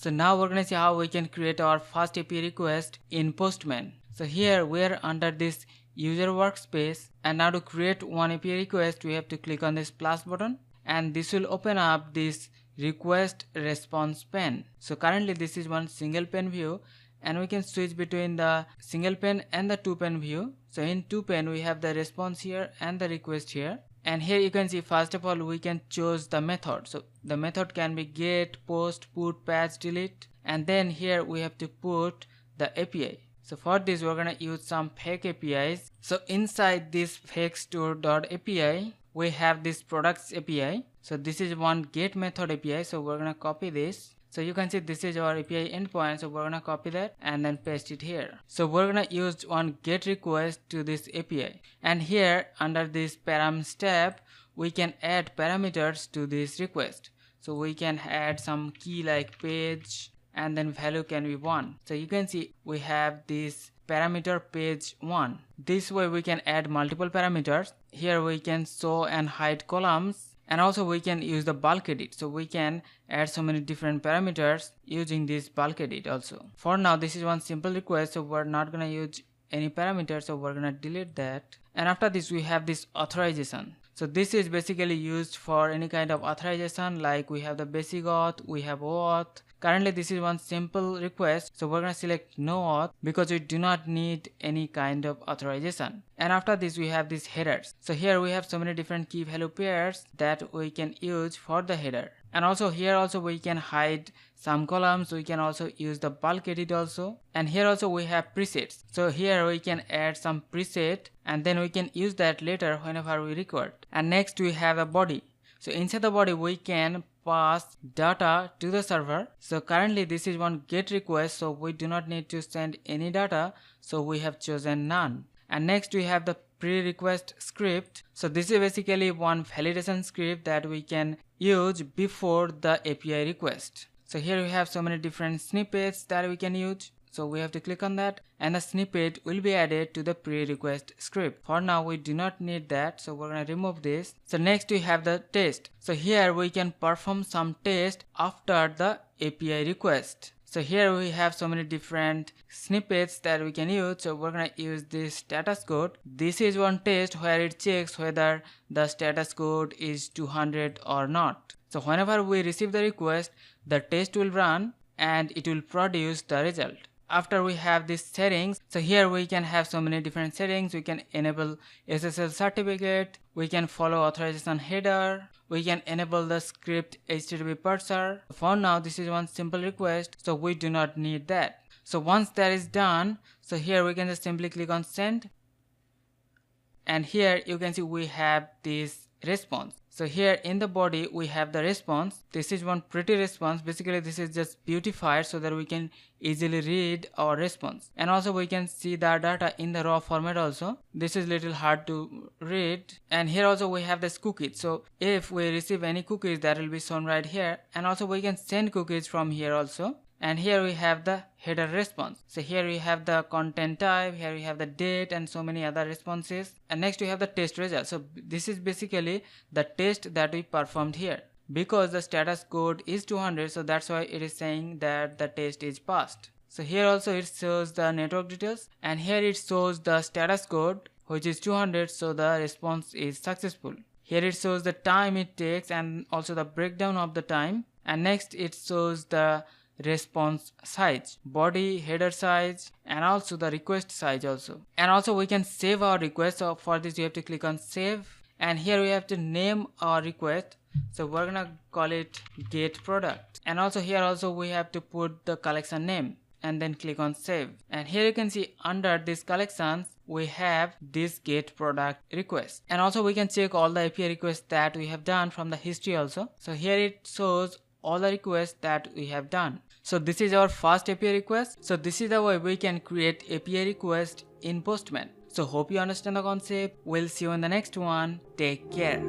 So now we're gonna see how we can create our first API request in Postman. So here we're under this user workspace, and now to create one API request we have to click on this plus button, and this will open up this request response pane. So currently this is one single pane view, and we can switch between the single pane and the two pane view. So in two pane we have the response here and the request here, and here you can see first of all we can choose the method. So the method can be get, post, put, patch, delete, and then here we have to put the API. So for this we're gonna use some fake APIs. So inside this fake store.api we have this products API. So this is one get method API, so we're gonna copy this. So you can see this is our API endpoint, so we're gonna copy that and then paste it here. So we're gonna use one get request to this API, and here under this params tab we can add parameters to this request. So we can add some key like page, and then value can be 1. So you can see we have this parameter page 1. This way we can add multiple parameters. Here we can show and hide columns, and also we can use the bulk edit. So we can add so many different parameters using this bulk edit also. For now this is one simple request, so we're not gonna use any parameters, so we're gonna delete that. And after this we have this authorization. So this is basically used for any kind of authorization, like we have the basic auth, we have OAuth. Currently this is one simple request, so we're gonna select no auth because we do not need any kind of authorization. And after this we have these headers. So here we have so many different key value pairs that we can use for the header. And also here also we can hide some columns, we can also use the bulk edit also. And here also we have presets. So here we can add some preset, and then we can use that later whenever we record. And next we have a body. So inside the body we can pass data to the server. So currently this is one get request, so we do not need to send any data, so we have chosen none. And next we have the pre-request script. So this is basically one validation script that we can use before the API request. So here we have so many different snippets that we can use. So we have to click on that, and the snippet will be added to the pre-request script. For now we do not need that, so we're gonna remove this. So next we have the test. So here we can perform some test after the API request. So here we have so many different snippets that we can use. So we're gonna use this status code. This is one test where it checks whether the status code is 200 or not. So whenever we receive the request, the test will run and it will produce the result. After we have these settings, so here we can have so many different settings. We can enable SSL certificate, we can follow authorization header, we can enable the script HTTP parser. For now this is one simple request, so we do not need that. So once that is done, so here we can just simply click on send, and here you can see we have this response. So here in the body we have the response. This is one pretty response. Basically this is just beautified so that we can easily read our response, and also we can see the data in the raw format also. This is little hard to read. And here also we have this cookies. So if we receive any cookies, that will be shown right here, and also we can send cookies from here also. And here we have the header response. So here we have the content type, here we have the date, and so many other responses. And next we have the test result. So this is basically the test that we performed here. Because the status code is 200, so that's why it is saying that the test is passed. So here also it shows the network details, and here it shows the status code which is 200, so the response is successful. Here it shows the time it takes and also the breakdown of the time. And next it shows the response size, body, header size, and also the request size also. And also we can save our request. So for this you have to click on save, and here we have to name our request. So we're gonna call it get product, and also here also we have to put the collection name and then click on save. And here you can see under this collections we have this get product request, and also we can check all the API requests that we have done from the history also. So here it shows all the requests that we have done. So this is our first API request. So this is the way we can create API request in Postman. So hope you understand the concept. We'll see you in the next one. Take care.